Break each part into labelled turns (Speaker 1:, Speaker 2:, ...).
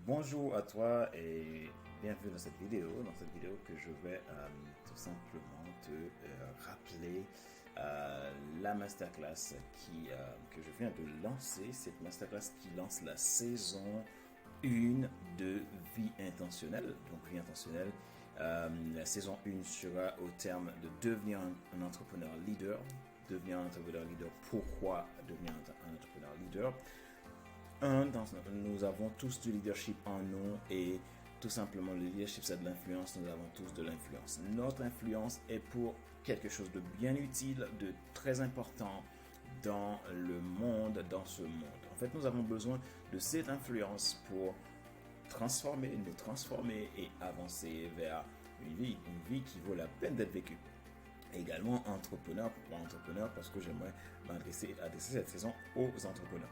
Speaker 1: Bonjour à toi et bienvenue dans cette vidéo. Dans cette vidéo que je vais tout simplement te rappeler la masterclass que je viens de lancer. Cette masterclass qui lance la saison 1 de Vie intentionnelle. Donc Vie intentionnelle, la saison 1 sera au terme de devenir un entrepreneur leader. Devenir un entrepreneur leader. Pourquoi devenir un entrepreneur leader? Nous avons tous du leadership en nous et tout simplement le leadership c'est de l'influence, nous avons tous de l'influence. Notre influence est pour quelque chose de bien utile, de très important dans le monde, dans ce monde. En fait, nous avons besoin de cette influence pour nous transformer et avancer vers une vie qui vaut la peine d'être vécue. Également entrepreneur, pourquoi entrepreneur? Parce que j'aimerais m'adresser cette saison aux entrepreneurs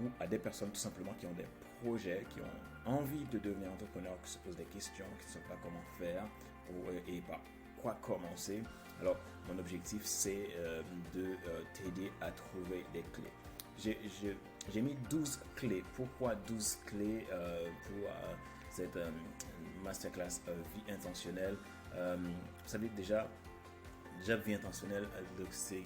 Speaker 1: ou à des personnes tout simplement qui ont des projets, qui ont envie de devenir entrepreneur, qui se posent des questions, qui ne savent pas comment faire et par quoi commencer. Alors, mon objectif, c'est de t'aider à trouver des clés. J'ai mis 12 clés. Pourquoi 12 clés pour cette masterclass vie intentionnelle? Vous savez déjà vie intentionnelle, c'est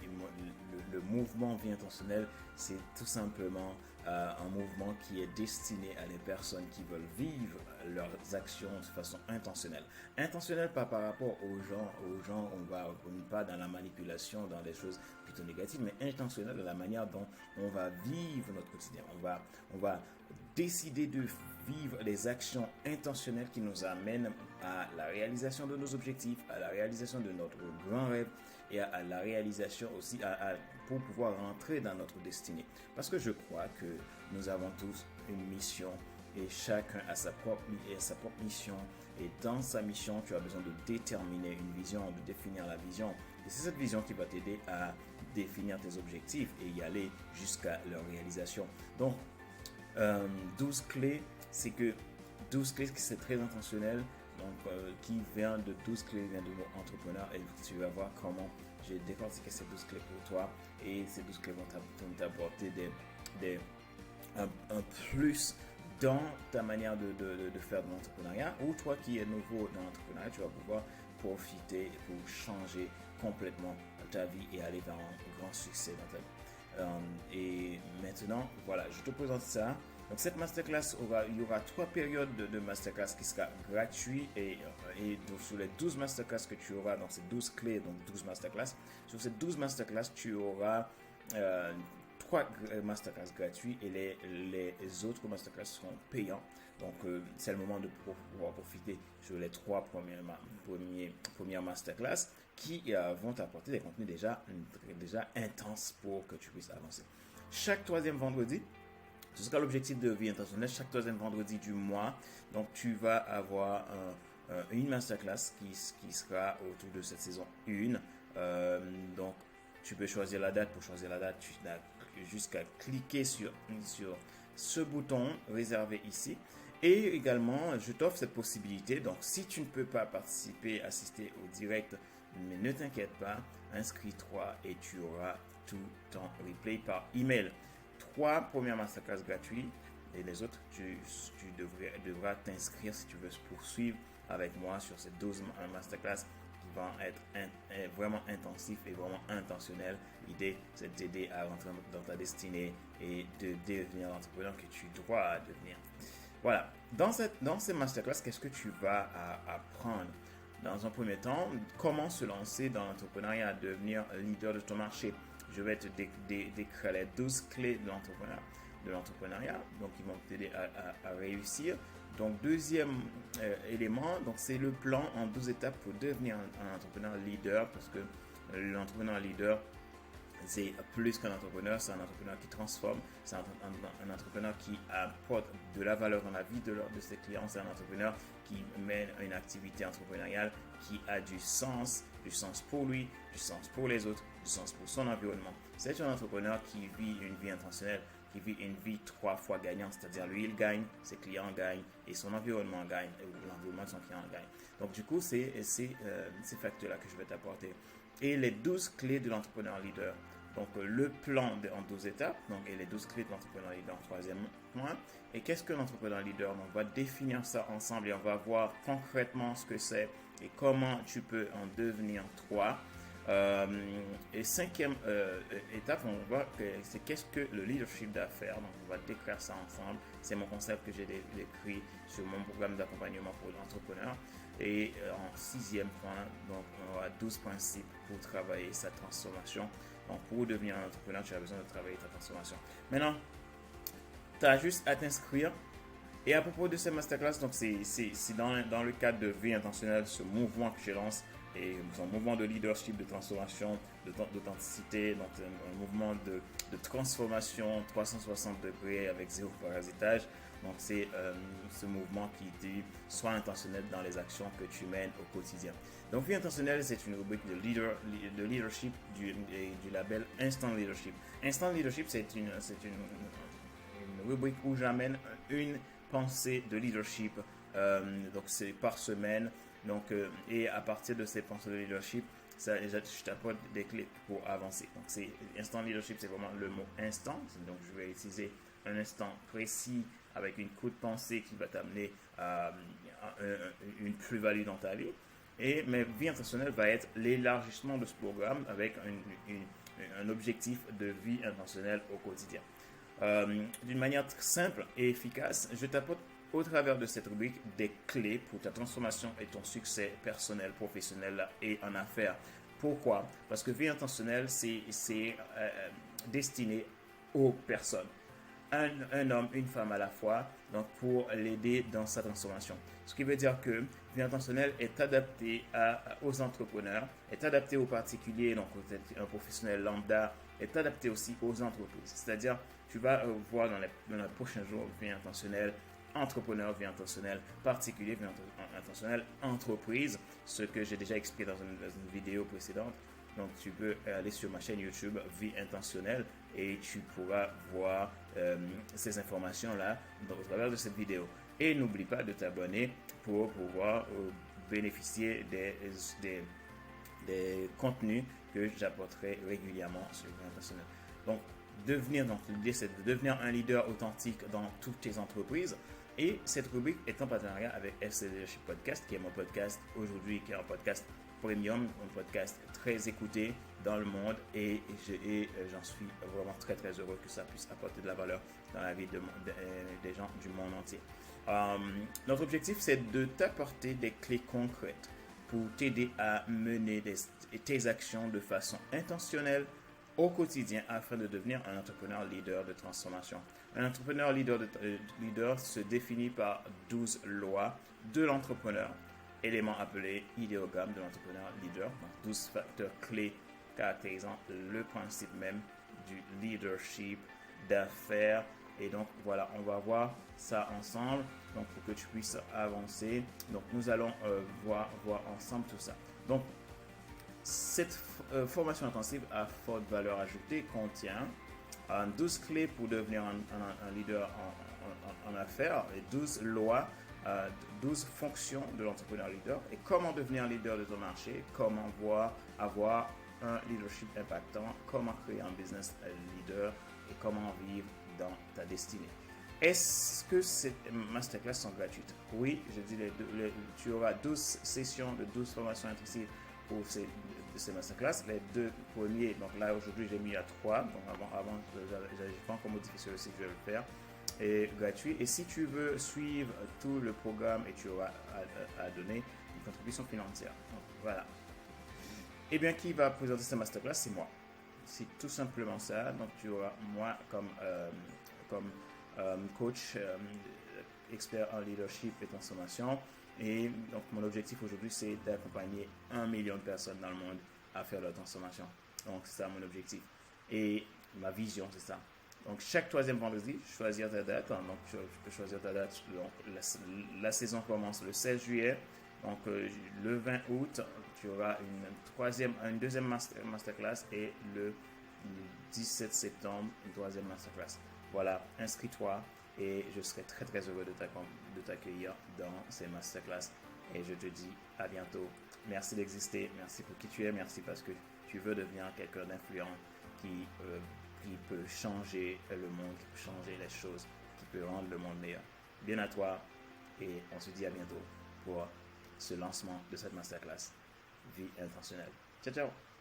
Speaker 1: le mouvement vie intentionnelle, c'est tout simplement un mouvement qui est destiné à les personnes qui veulent vivre leurs actions de façon intentionnelle. Intentionnelle pas par rapport aux gens, on n'est pas dans la manipulation, dans des choses plutôt négatives, mais intentionnelle dans la manière dont on va vivre notre quotidien. On va décider de vivre les actions intentionnelles qui nous amènent à la réalisation de nos objectifs, à la réalisation de notre grand rêve et à la réalisation aussi pour pouvoir rentrer dans notre destinée. Parce que je crois que nous avons tous une mission et chacun a sa propre mission. Et dans sa mission, tu as besoin de déterminer une vision, de définir la vision. Et c'est cette vision qui va t'aider à définir tes objectifs et y aller jusqu'à leur réalisation. Donc, 12 clés, c'est que 12 clés, c'est très intentionnel, donc qui vient de 12 clés, vient de mon entrepreneur, et tu vas voir comment j'ai décortiqué ces 12 clés pour toi, et ces 12 clés vont t'apporter un plus dans ta manière de faire de l'entrepreneuriat, ou toi qui es nouveau dans l'entrepreneuriat, tu vas pouvoir profiter pour changer complètement ta vie et aller vers un grand succès dans ta vie. Et maintenant, voilà, je te présente ça. Donc cette masterclass, il y aura 3 périodes de masterclass qui sera gratuit et donc, sur les 12 masterclass que tu auras, donc ces 12 clés, donc 12 masterclass, sur ces 12 masterclass, tu auras 3 masterclass gratuits et les autres masterclass seront payants. Donc c'est le moment de pouvoir profiter sur les 3 premières masterclass qui vont t'apporter des contenus déjà intenses pour que tu puisses avancer. Chaque troisième vendredi, ce sera l'objectif de vie intentionnelle. Chaque troisième vendredi du mois, donc tu vas avoir une masterclass qui sera autour de cette saison 1. Donc tu peux choisir la date. Pour choisir la date, tu n'as juste qu'à cliquer sur ce bouton réservé ici. Et également, je t'offre cette possibilité. Donc, si tu ne peux pas assister au direct, mais ne t'inquiète pas, inscris-toi et tu auras tout ton replay par email. 3 premières masterclass gratuites et les autres, tu devras t'inscrire si tu veux poursuivre avec moi sur ces 12 masterclass qui vont être vraiment intensifs et vraiment intentionnels. L'idée, c'est de t'aider à rentrer dans ta destinée et de devenir l'entrepreneur que tu dois devenir. Voilà. Dans ces masterclass, qu'est-ce que tu vas apprendre? Dans un premier temps, comment se lancer dans l'entrepreneuriat, devenir leader de ton marché. Je vais te décrire les 12 clés de l'entrepreneuriat, donc ils vont t'aider à réussir. Donc deuxième élément, donc c'est le plan en 12 étapes pour devenir un entrepreneur leader, parce que l'entrepreneur leader, c'est plus qu'un entrepreneur, c'est un entrepreneur qui transforme, c'est un entrepreneur qui apporte de la valeur dans la vie de ses clients, c'est un entrepreneur qui mène une activité entrepreneuriale qui a du sens pour lui, du sens pour les autres, du sens pour son environnement. C'est un entrepreneur qui vit une vie intentionnelle, qui vit une vie 3 fois gagnante, c'est-à-dire lui il gagne, ses clients gagnent et son environnement gagne, et l'environnement de son client gagne. Donc du coup, c'est ces facteurs-là que je vais t'apporter. Et les 12 clés de l'entrepreneur leader. Donc, le plan en 12 étapes, donc, et les 12 clés de l'entrepreneur leader en troisième point. Et qu'est-ce que l'entrepreneur leader? Donc, on va définir ça ensemble et on va voir concrètement ce que c'est et comment tu peux en devenir trois. Et cinquième étape, on voit que c'est qu'est-ce que le leadership d'affaires. Donc, on va décrire ça ensemble. C'est mon concept que j'ai écrit sur mon programme d'accompagnement pour l'entrepreneur. Et en sixième point, donc, on aura 12 principes pour travailler sa transformation. Donc, pour devenir un entrepreneur, tu as besoin de travailler ta transformation. Maintenant, tu as juste à t'inscrire. Et à propos de ces masterclass, donc c'est dans le cadre de Vie Intentionnelle, ce mouvement que je lance, et son mouvement de leadership, de transformation, d'authenticité, donc un mouvement de transformation 360 degrés avec zéro parasitage. Donc c'est ce mouvement qui dit sois intentionnel dans les actions que tu mènes au quotidien. Donc Vie Intentionnelle, c'est une rubrique de leadership du label Instant Leadership. Instant Leadership, c'est une rubrique où j'amène une pensée de leadership, donc c'est par semaine. Donc, et à partir de ces pensées de leadership, je t'apporte des clés pour avancer. Donc, c'est instant leadership, c'est vraiment le mot instant. Donc, je vais utiliser un instant précis avec une coup de pensée qui va t'amener à une plus-value dans ta vie. Et mais Vie Intentionnelle va être l'élargissement de ce programme avec un objectif de vie intentionnelle au quotidien. D'une manière simple et efficace, je t'apporte au travers de cette rubrique des clés pour ta transformation et ton succès personnel, professionnel et en affaires. Pourquoi? Parce que Vie Intentionnelle, c'est destiné aux personnes. Un homme, une femme à la fois, donc pour l'aider dans sa transformation. Ce qui veut dire que Vie Intentionnelle est adapté aux entrepreneurs, est adapté aux particuliers, donc un professionnel lambda, est adapté aussi aux entreprises. C'est-à-dire, tu vas voir dans les prochains jours Vie Intentionnelle, entrepreneur, vie intentionnelle, particulier, vie intentionnelle, entreprise, ce que j'ai déjà expliqué dans une vidéo précédente. Donc, tu peux aller sur ma chaîne YouTube Vie Intentionnelle et tu pourras voir ces informations-là au travers de cette vidéo. Et n'oublie pas de t'abonner pour pouvoir bénéficier des contenus que j'apporterai régulièrement sur Vie Intentionnelle. Donc, l'idée, c'est de devenir un leader authentique dans toutes tes entreprises. Et cette rubrique est en partenariat avec FC Leadership Podcast, qui est mon podcast aujourd'hui, qui est un podcast premium, un podcast très écouté dans le monde. Et j'en suis vraiment très très heureux que ça puisse apporter de la valeur dans la vie des gens du monde entier. Notre objectif, c'est de t'apporter des clés concrètes pour t'aider à mener tes actions de façon intentionnelle au quotidien afin de devenir un entrepreneur leader de transformation. Un entrepreneur leader se définit par 12 lois de l'entrepreneur, éléments appelés idéogrammes de l'entrepreneur leader, donc 12 facteurs clés caractérisant le principe même du leadership d'affaires. Et donc voilà, on va voir ça ensemble, donc pour que tu puisses avancer. Donc nous allons voir ensemble tout ça. Donc cette formation intensive à forte valeur ajoutée contient 12 clés pour devenir un leader en affaires, et 12 lois, 12 fonctions de l'entrepreneur leader et comment devenir leader de ton marché, comment avoir un leadership impactant, comment créer un business leader et comment vivre dans ta destinée. Est-ce que ces masterclass sont gratuites? Oui, je dis tu auras 12 sessions de 12 formations intensives pour ces masterclass. Les deux premiers, donc là aujourd'hui j'ai mis à 3, donc avant j'avais pas encore modifié celui-ci, je vais le faire, et gratuit. Et si tu veux suivre tout le programme, et tu auras à donner une contribution financière. Donc voilà. Et bien qui va présenter cette masterclass? C'est moi. C'est tout simplement ça. Donc tu auras moi comme coach, expert en leadership et transformation. Et donc, mon objectif aujourd'hui, c'est d'accompagner 1 million de personnes dans le monde à faire leur transformation. Donc, c'est ça mon objectif. Et ma vision, c'est ça. Donc, chaque troisième vendredi, choisir ta date. Donc, tu peux choisir ta date. Donc, la saison commence le 16 juillet. Donc, le 20 août, tu auras une deuxième masterclass. Et le 17 septembre, une troisième masterclass. Voilà, inscris-toi. Et je serai très très heureux de t'accueillir dans ces masterclass. Et je te dis à bientôt. Merci d'exister, merci pour qui tu es, merci parce que tu veux devenir quelqu'un d'influent qui peut changer le monde, qui peut changer les choses, qui peut rendre le monde meilleur. Bien à toi et on se dit à bientôt pour ce lancement de cette masterclass Vie intentionnelle. Ciao, ciao!